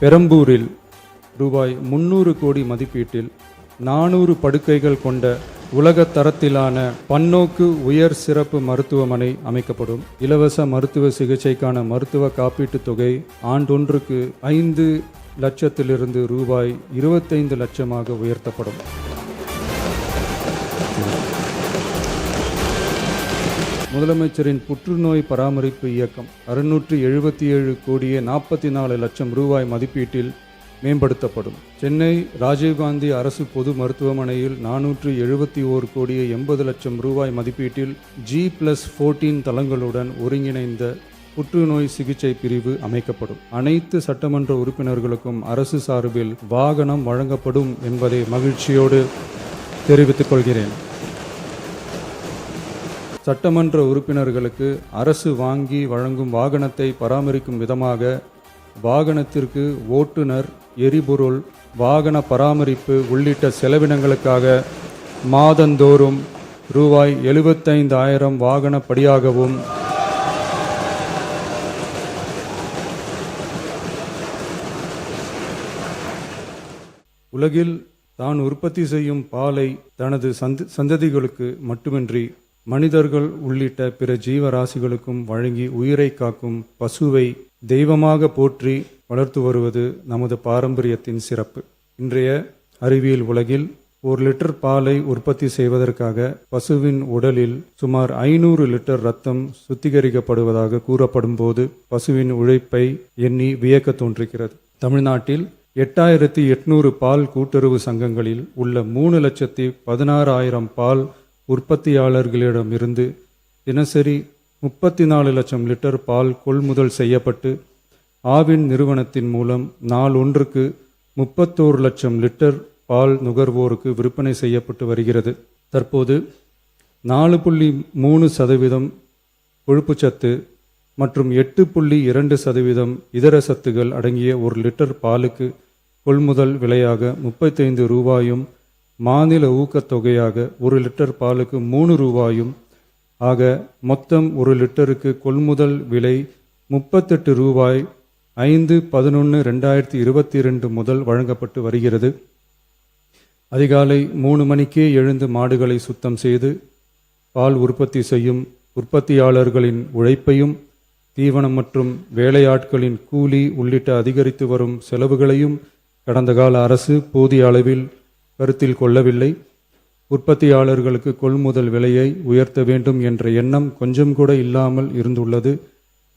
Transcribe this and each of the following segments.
பெரம்பூரில் ரூபாய் 300 கோடி மதிப்பீட்டில் 400 படுக்கைகள் கொண்ட உலக தரத்திலான பன்னோக்கு உயர் சிறப்பு மருத்துவமனை அமைக்கப்படும். இலவச மருத்துவ சிகிச்சைக்கான மருத்துவ காப்பீட்டுத் தொகை ஆண்டொன்றுக்கு 5 லட்சத்திலிருந்து ரூபாய் 25 லட்சமாக உயர்த்தப்படும். முதலமைச்சரின் புற்றுநோய் பராமரிப்பு இயக்கம் 677 கோடியே 44 லட்சம் ரூபாய் மதிப்பீட்டில் மேம்படுத்தப்படும். சென்னை ராஜீவ்காந்தி அரசு பொது மருத்துவமனையில் 471 கோடியே 80 லட்சம் ரூபாய் மதிப்பீட்டில் G+14 தளங்களுடன் ஒருங்கிணைந்த புற்றுநோய் சிகிச்சை பிரிவு அமைக்கப்படும். அனைத்து சட்டமன்ற உறுப்பினர்களுக்கும் அரசு சார்பில் வாகனம் வழங்கப்படும் என்பதை மகிழ்ச்சியோடு தெரிவித்துக் கொள்கிறேன். சட்டமன்ற உறுப்பினர்களுக்கு அரசு வாங்கி வழங்கும் வாகனத்தை பராமரிக்கும் விதமாக வாகனத்திற்கு ஓட்டுநர், எரிபொருள், வாகன பராமரிப்பு உள்ளிட்ட செலவினங்களுக்காக மாதந்தோறும் ரூபாய் 75,000 வாகன படியாகவும் உலகில் தான் உற்பத்தி செய்யும் பாலை தனது சந்ததிகளுக்கு மட்டுமின்றி மனிதர்கள் உள்ளிட்ட பிற ஜீவராசிகளுக்கும் வழங்கி உயிரை காக்கும் பசுவை தெய்வமாக போற்றி வளர்த்து வருவது நமது பாரம்பரியத்தின் சிறப்பு. இன்றைய அறிவியல் உலகில் 1 லிட்டர் பாலை உற்பத்தி செய்வதற்காக பசுவின் உடலில் சுமார் 500 லிட்டர் ரத்தம் சுத்திகரிக்கப்படுவதாக கூறப்படும் போது பசுவின் உழைப்பை எண்ணி வியக்க தோன்றுகிறது. தமிழ்நாட்டில் 8800 பால் கூட்டுறவு சங்கங்களில் உள்ள 3,16,000 பால் உற்பத்தியாளர்களிடமிருந்து தினசரி 34 லட்சம் லிட்டர் பால் கொள்முதல் செய்யப்பட்டு ஆவின் நிறுவனத்தின் மூலம் நாளொன்றுக்கு 31 லட்சம் லிட்டர் பால் நுகர்வோருக்கு விற்பனை செய்யப்பட்டு வருகிறது. தற்போது 4.3% கொழுப்புச்சத்து மற்றும் 8.2% இதர சத்துகள் அடங்கிய 1 லிட்டர் பாலுக்கு கொள்முதல் விலையாக 35 ரூபாயும் மாநில ஊக்கத்தொகையாக 1 லிட்டர் பாலுக்கு 3 ரூபாயும் ஆக மொத்தம் 1 லிட்டருக்கு கொள்முதல் விலை 38 ரூபாய் 5/11/2022 முதல் வழங்கப்பட்டு வருகிறது. அதிகாலை 3 மணிக்கே எழுந்து மாடுகளை சுத்தம் செய்து பால் உற்பத்தி செய்யும் உற்பத்தியாளர்களின் உழைப்பையும் தீவனம் மற்றும் வேலையாட்களின் கூலி உள்ளிட்ட அதிகரித்து வரும் செலவுகளையும் கடந்த கால அரசு போதிய அளவில் கருத்தில் கொள்ளவில்லை. உற்பத்தியாளர்களுக்கு கொள்முதல் விலையை உயர்த்த வேண்டும் என்ற எண்ணம் கொஞ்சம் கூட இல்லாமல் இருந்துள்ளது.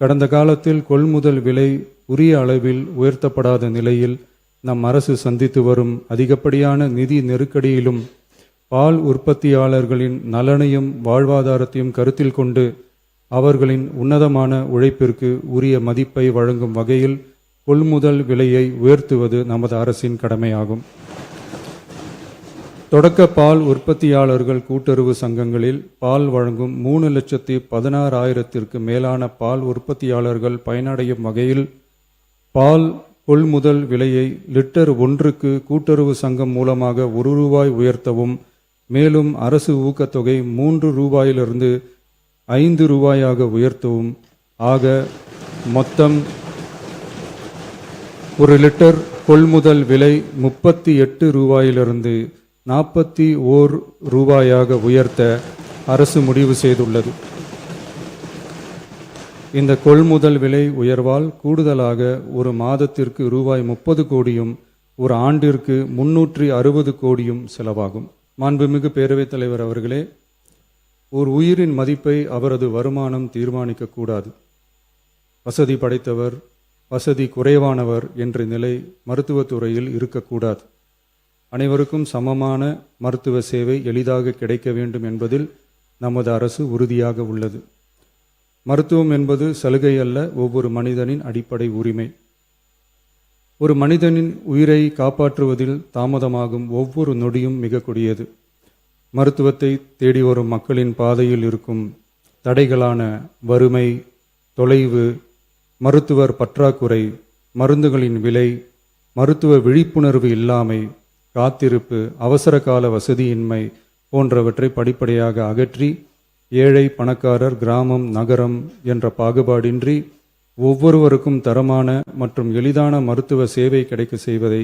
கடந்த காலத்தில் கொள்முதல் விலை உரிய அளவில் உயர்த்தப்படாத நிலையில் நம் அரசு சந்தித்து வரும் அதிகப்படியான நிதி நெருக்கடியிலும் பால் உற்பத்தியாளர்களின் நலனையும் வாழ்வாதாரத்தையும் கருத்தில் கொண்டு அவர்களின் உன்னதமான உழைப்பிற்கு உரிய மதிப்பை வழங்கும் வகையில் கொள்முதல் விலையை உயர்த்துவது நமது அரசின் கடமையாகும். தொடக்க பால் உற்பத்தியாளர்கள் கூட்டுறவு சங்கங்களில் பால் வழங்கும் 3,16,000 மேலான பால் உற்பத்தியாளர்கள் பயனடையும் வகையில் பால் கொள்முதல் விலையை லிட்டர் ஒன்றுக்கு கூட்டுறவு சங்கம் மூலமாக 1 ரூபாய் உயர்த்தவும், மேலும் அரசு ஊக்கத்தொகை 3 ரூபாயிலிருந்து 5 ரூபாயாக உயர்த்தவும் ஆக மொத்தம் 1 லிட்டர் கொள்முதல் விலை 38 ரூபாயிலிருந்து 41 ரூபாயாக உயர்த்த அரசு முடிவு செய்துள்ளது. இந்த கொள்முதல் விலை உயர்வால் கூடுதலாக ஒரு மாதத்திற்கு ரூபாய் 30 கோடியும் ஒரு ஆண்டிற்கு 360 கோடியும் செலவாகும். மாண்புமிகு பேரவைத் தலைவர் அவர்களே, ஒரு உயிரின் மதிப்பை அவரது வருமானம் தீர்மானிக்கக்கூடாது. வசதி படைத்தவர், வசதி குறைவானவர் என்ற நிலை மருத்துவத்துறையில் இருக்கக்கூடாது. அனைவருக்கும் சமமான மருத்துவ சேவை எளிதாக கிடைக்க வேண்டும் என்பதில் நமது அரசு உறுதியாக உள்ளது. மருத்துவம் என்பது சலுகை அல்ல, ஒவ்வொரு மனிதனின் அடிப்படை உரிமை. ஒரு மனிதனின் உயிரை காப்பாற்றுவதில் தாமதமாகும் ஒவ்வொரு நொடியும் மிக கொடியது. மருத்துவத்தை தேடி வரும் மக்களின் பாதையில் இருக்கும் தடைகளான வறுமை, தொலைவு, மருத்துவர் பற்றாக்குறை, மருந்துகளின் விலை, மருத்துவ விழிப்புணர்வு இல்லாமை, காத்திருப்பு, அவசர கால வசதியின்மை போன்றவற்றை படிப்படியாக அகற்றி ஏழை, பணக்காரர், கிராமம், நகரம் என்ற பாகுபாடின்றி ஒவ்வொருவருக்கும் தரமான மற்றும் எளிதான மருத்துவ சேவை கிடைக்க செய்வதை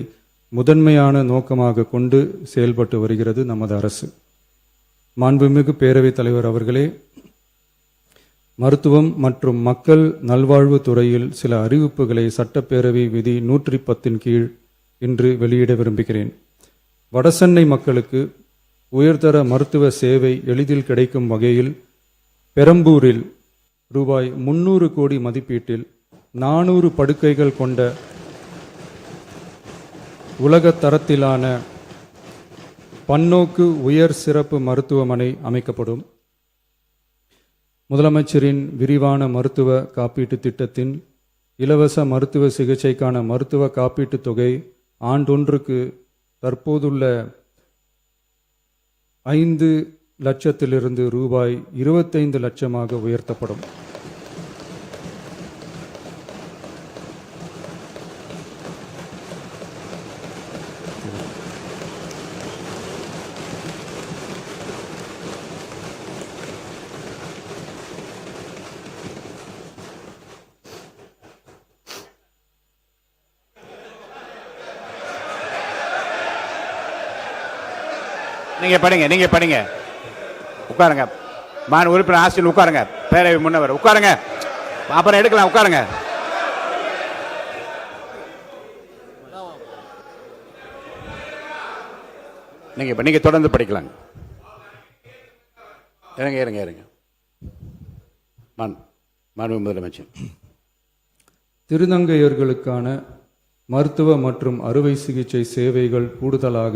முதன்மையான நோக்கமாக கொண்டு செயல்பட்டு வருகிறது நமது அரசு. மாண்புமிகு பேரவைத் தலைவர் அவர்களே, மருத்துவம் மற்றும் மக்கள் நல்வாழ்வு துறையில் சில அறிவிப்புகளை சட்டப்பேரவை விதி 110 கீழ் இன்று வெளியிட விரும்புகிறேன். வடசென்னை மக்களுக்கு உயர்தர மருத்துவ சேவை எளிதில் கிடைக்கும் வகையில் பெரம்பூரில் ரூபாய் 300 கோடி மதிப்பீட்டில் 400 படுக்கைகள் கொண்ட உலக தரத்திலான பன்னோக்கு உயர் சிறப்பு மருத்துவமனை அமைக்கப்படும். முதலமைச்சரின் விரிவான மருத்துவ காப்பீட்டு திட்டத்தின் இலவச மருத்துவ சிகிச்சைக்கான மருத்துவ காப்பீட்டுத் தொகை ஆண்டொன்றுக்கு தற்போதுள்ள 5 லட்சத்திலிருந்து ரூபாய் 25 லட்சமாக உயர்த்தப்படும். நீங்க படிங்க உட்காருங்க. மாநில உறுப்பினர் ஆசிரியர் உட்காருங்க. பேரவை முன்னவர் உட்காருங்க. அப்புறம் எடுக்கலாம். உட்காருங்க. நீங்க தொடர்ந்து படிக்கலாங்க. இருங்க. மாண்பு முதலமைச்சர். திருநங்கையர்களுக்கான மருத்துவ மற்றும் அறுவை சிகிச்சை சேவைகள் கூடுதலாக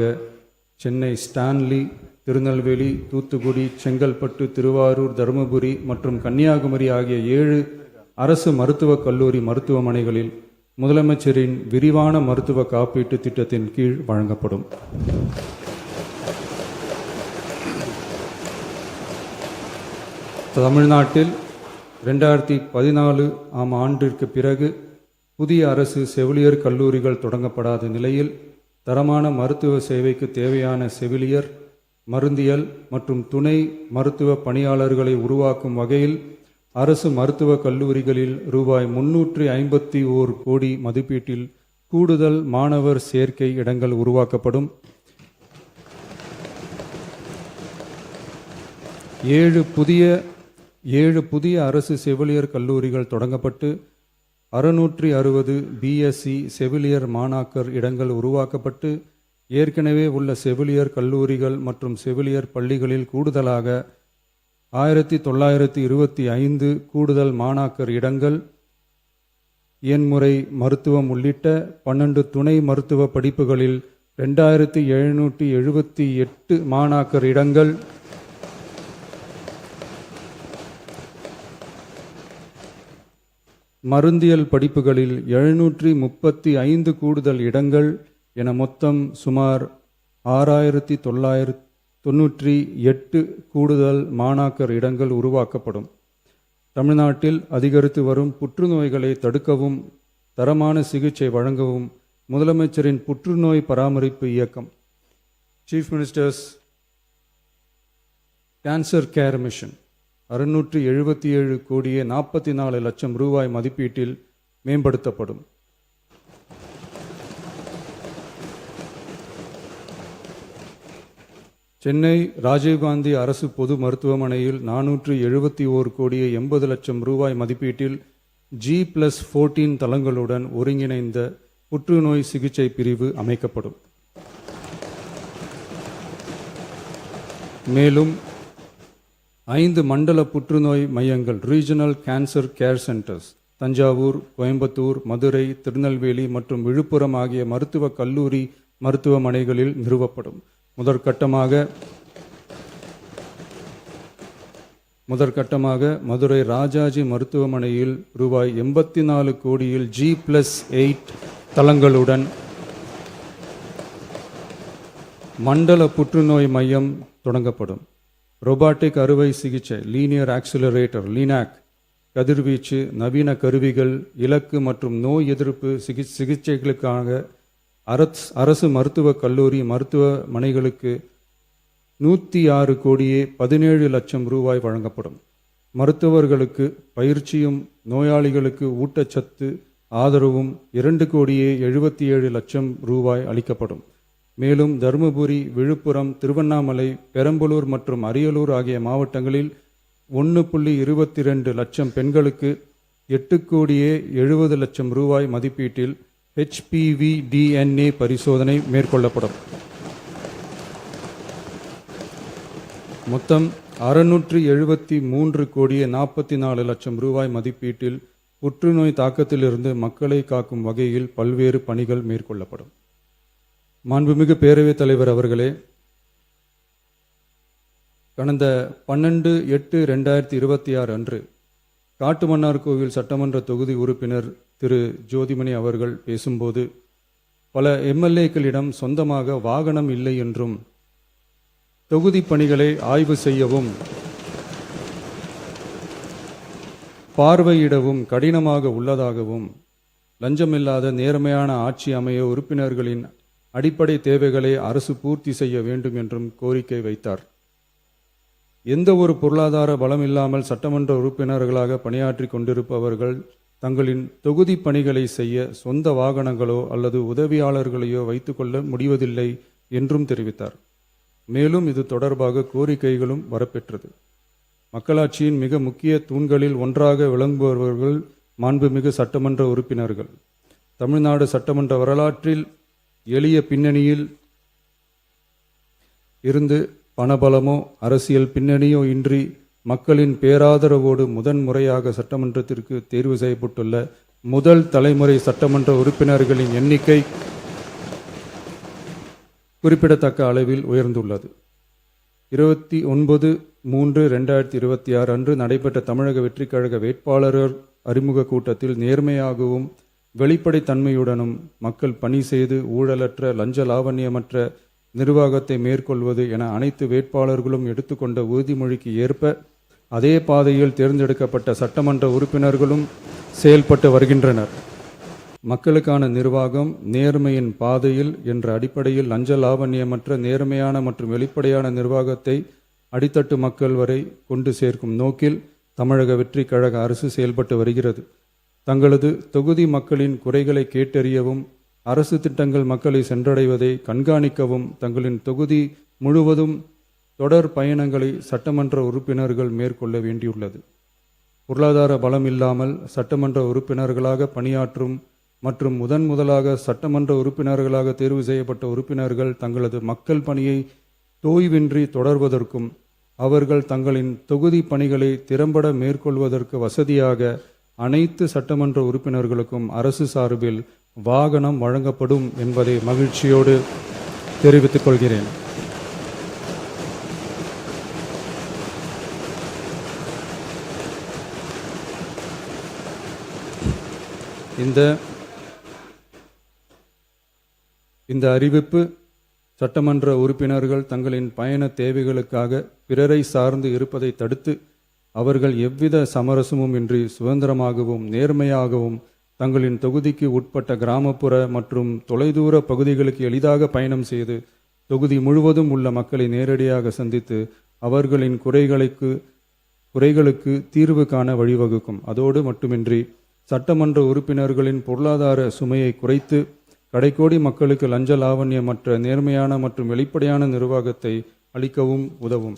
சென்னை, ஸ்டான்லி, திருநெல்வேலி, தூத்துக்குடி, செங்கல்பட்டு, திருவாரூர், தருமபுரி மற்றும் கன்னியாகுமரி ஆகிய 7 அரசு மருத்துவக் கல்லூரி மருத்துவமனைகளில் முதலமைச்சரின் விரிவான மருத்துவ காப்பீட்டு திட்டத்தின் கீழ் வழங்கப்படும். தமிழ்நாட்டில் 2014 ஆம் ஆண்டிற்கு பிறகு புதிய அரசு செவிலியர் கல்லூரிகள் தொடங்கப்படாத நிலையில் தரமான மருத்துவ சேவைக்கு தேவையான செவிலியர், மருந்தியல் மற்றும் துணை மருத்துவ பணியாளர்களை உருவாக்கும் வகையில் அரசு மருத்துவக் கல்லூரிகளில் ரூபாய் 351 கோடி மதிப்பீட்டில் கூடுதல் மாணவர் சேர்க்கை இடங்கள் உருவாக்கப்படும். 7 புதிய அரசு செவிலியர் கல்லூரிகள் தொடங்கப்பட்டு 660 பிஎஸ்சி செவிலியர் மாணாக்கர் இடங்கள் உருவாக்கப்பட்டு ஏற்கனவே உள்ள செவிலியர் கல்லூரிகள் மற்றும் செவிலியர் பள்ளிகளில் கூடுதலாக 1925 கூடுதல் மாணாக்கர் இடங்கள், எண்முறை மருத்துவம் உள்ளிட்ட 12 துணை மருத்துவ படிப்புகளில் 2778 மாணாக்கர் இடங்கள், மருந்தியல் படிப்புகளில் 735 கூடுதல் இடங்கள் என மொத்தம் சுமார் 6998 கூடுதல் மாணாக்கர் இடங்கள் உருவாக்கப்படும். தமிழ்நாட்டில் அதிகரித்து வரும் புற்றுநோய்களை தடுக்கவும் தரமான சிகிச்சை வழங்கவும் முதலமைச்சரின் புற்றுநோய் பராமரிப்பு இயக்கம் chief ministers cancer care mission 677 கோடியே 44 லட்சம் ரூபாய் மதிப்பீட்டில் மேம்படுத்தப்படும். சென்னை ராஜீவ்காந்தி அரசு பொது மருத்துவமனையில் 471 கோடியே 80 லட்சம் ரூபாய் மதிப்பீட்டில் G+14 தளங்களுடன் ஒருங்கிணைந்த புற்றுநோய் சிகிச்சை பிரிவு அமைக்கப்படும். மேலும் 5 மண்டல புற்றுநோய் மையங்கள் regional cancer care centres Thanjavur, Coimbatore, Madurai, Tirunelveli மற்றும் விழுப்புரம் ஆகிய மருத்துவக் கல்லூரி மருத்துவமனைகளில் நிறுவப்படும். முதற்கட்டமாக மதுரை ராஜாஜி மருத்துவமனையில் ரூபாய் 84 கோடியில் G+8 தளங்களுடன் மண்டல புற்றுநோய் மையம் தொடங்கப்படும். ரொபாட்டிக் அறுவை சிகிச்சை லீனியர் ஆக்சிலரேட்டர் லீனாக், கதிர்வீச்சு, நவீன கருவிகள், இலக்கு மற்றும் நோய் எதிர்ப்பு சிகிச்சைகளுக்காக அரசு மருத்துவக் கல்லூரி மருத்துவமனைகளுக்கு 106 கோடியே 17 லட்சம் ரூபாய் வழங்கப்படும். மருத்துவர்களுக்கு பயிற்சியும் நோயாளிகளுக்கு ஊட்டச்சத்து ஆதரவும் 2,77,00,000 ரூபாய் அளிக்கப்படும். மேலும் தருமபுரி, விழுப்புரம், திருவண்ணாமலை, பெரம்பலூர் மற்றும் அரியலூர் ஆகிய மாவட்டங்களில் 1.22 லட்சம் பெண்களுக்கு 8,70,00,000 ரூபாய் மதிப்பீட்டில் HPV DNA பரிசோதனை மேற்கொள்ளப்படும். மொத்தம் 673,44,00,000 ரூபாய் மதிப்பீட்டில் புற்றுநோய் தாக்கத்திலிருந்து மக்களை காக்கும் வகையில் பல்வேறு பணிகள் மேற்கொள்ளப்படும். மாண்புமிகு பேரவைத் தலைவர் அவர்களே, கடந்த 12/8/2026 அன்று காட்டுமன்னார்கோவில் சட்டமன்ற தொகுதி உறுப்பினர் திரு ஜோதிமணி அவர்கள் பேசும்போது, பல எம்எல்ஏக்களிடம் சொந்தமாக வாகனம் இல்லை என்றும் தொகுதி பணிகளை ஆய்வு செய்யவும் பார்வையிடவும் கடினமாக உள்ளதாகவும், லஞ்சமில்லாத நேர்மையான ஆட்சி அமைய உறுப்பினர்களின் அடிப்படை தேவைகளை அரசு பூர்த்தி செய்ய வேண்டும் என்றும் கோரிக்கை வைத்தார். எந்த ஒரு பொருளாதார பலம் இல்லாமல் சட்டமன்ற உறுப்பினர்களாக பணியாற்றி கொண்டிருப்பவர்கள் தங்களின் தொகுதி பணிகளை செய்ய சொந்த வாகனங்களோ அல்லது உதவியாளர்களையோ வைத்துக்கொள்ள முடிவதில்லை என்றும் தெரிவித்தார். மேலும் இது தொடர்பாக கோரிக்கைகளும் வரப்பெற்றது. மக்களாட்சியின் மிக முக்கிய தூண்களில் ஒன்றாக விளங்குபவர்கள் மாண்புமிகு சட்டமன்ற உறுப்பினர்கள். தமிழ்நாடு சட்டமன்ற வரலாற்றில் எளிய பின்னணியில் இருந்து பணபலமோ அரசியல் பின்னணியோ இன்றி மக்களின் பேராதரவோடு முதன்முறையாக சட்டமன்றத்திற்கு தேர்வு செய்யப்பட்டுள்ள முதல் தலைமுறை சட்டமன்ற உறுப்பினர்களின் எண்ணிக்கை குறிப்பிடத்தக்க அளவில் உயர்ந்துள்ளது. 29/3/2026 அன்று நடைபெற்ற தமிழக வெற்றிக் கழக வேட்பாளர் அறிமுக கூட்டத்தில் நேர்மையாகவும் வெளிப்படைத்தன்மையுடனும் மக்கள் பணி செய்து ஊழலற்ற லஞ்ச லாவண்யமற்ற நிர்வாகத்தை மேற்கொள்வது என அனைத்து வேட்பாளர்களும் எடுத்துக்கொண்ட உறுதிமொழிக்கு ஏற்ப அதே பாதையில் தேர்ந்தெடுக்கப்பட்ட சட்டமன்ற உறுப்பினர்களும் செயல்பட்டு வருகின்றனர். மக்களுக்கான நிர்வாகம் நேர்மையின் பாதையில் என்ற அடிப்படையில் லஞ்ச லாவண்யமற்ற நேர்மையான மற்றும் வெளிப்படையான நிர்வாகத்தை அடித்தட்டு மக்கள் வரை கொண்டு சேர்க்கும் நோக்கில் தமிழக வெற்றி கழக அரசு செயல்பட்டு வருகிறது. தங்களது தொகுதி மக்களின் குறைகளை கேட்டறியவும் அரசு திட்டங்கள் மக்களை சென்றடைவதை கண்காணிக்கவும் தங்களின் தொகுதி முழுவதும் தொடர் பயணங்களை சட்டமன்ற உறுப்பினர்கள் மேற்கொள்ள வேண்டியுள்ளது. பொருளாதார பலம் இல்லாமல் சட்டமன்ற உறுப்பினர்களாக பணியாற்றும் மற்றும் முதலாக சட்டமன்ற உறுப்பினர்களாக தேர்வு செய்யப்பட்ட உறுப்பினர்கள் தங்களது மக்கள் பணியை தோய்வின்றி தொடர்வதற்கும் அவர்கள் தங்களின் தொகுதி பணிகளை திறம்பட மேற்கொள்வதற்கு வசதியாக அனைத்து சட்டமன்ற உறுப்பினர்களுக்கும் அரசு சார்பில் வாகனம் வழங்கப்படும் என்பதை மகிழ்ச்சியோடு தெரிவித்துக் கொள்கிறேன். இந்த அறிவிப்பு சட்டமன்ற உறுப்பினர்கள் தங்களின் பயண தேவைகளுக்காக பிறரை சார்ந்து இருப்பதை தடுத்து அவர்கள் எவ்வித சமரசமும் இன்றி சுதந்திரமாகவும் நேர்மையாகவும் தங்களின் தொகுதிக்கு உட்பட்ட கிராமப்புற மற்றும் தொலைதூர பகுதிகளுக்கு எளிதாக பயணம் செய்து தொகுதி முழுவதும் உள்ள மக்களை நேரடியாக சந்தித்து அவர்களின் குறைகளுக்கு தீர்வு காண வழிவகுக்கும். அதோடு மட்டுமின்றி சட்டமன்ற உறுப்பினர்களின் பொருளாதார சுமையை குறைத்து கடைக்கோடி மக்களுக்கு லஞ்ச லாவண்யமற்ற நேர்மையான மற்றும் வெளிப்படையான நிர்வாகத்தை அளிக்கவும் உதவும்.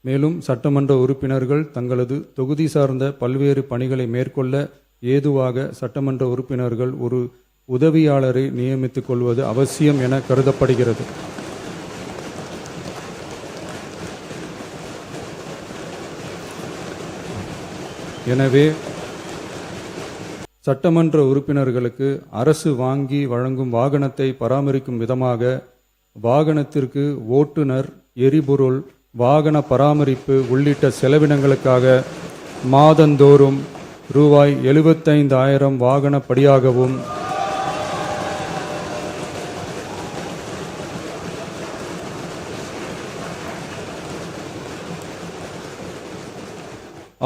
மேலும் சட்டமன்ற உறுப்பினர்கள் தங்களது தொகுதி சார்ந்த பல்வேறு பணிகளை மேற்கொள்ள ஏதுவாக சட்டமன்ற உறுப்பினர்கள் ஒரு உதவியாளரை நியமித்துக் கொள்வது அவசியம் என கருதப்படுகிறது. எனவே சட்டமன்ற உறுப்பினர்களுக்கு அரசு வாங்கி வழங்கும் வாகனத்தை பராமரிக்கும் விதமாக வாகனத்திற்கு ஓட்டுநர், எரிபொருள், வாகன பராமரிப்பு உள்ளிட்ட செலவினங்களுக்காக மாதந்தோறும் ரூபாய் 75,000 வாகனப்படியாகவும்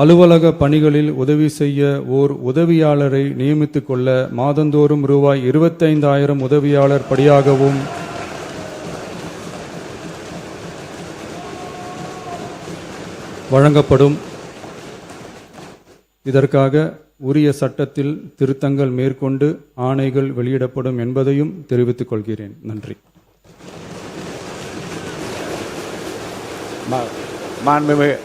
அலுவலக பணிகளில் உதவி செய்ய ஓர் உதவியாளரை நியமித்துக் கொள்ள மாதந்தோறும் ரூபாய் 25,000 உதவியாளர் படியாகவும் வழங்கப்படும். இதற்காக உரிய சட்டத்தில் திருத்தங்கள் மேற்கொண்டு ஆணைகள் வெளியிடப்படும் என்பதையும் தெரிவித்துக் கொள்கிறேன். நன்றி. மாண்புமிகு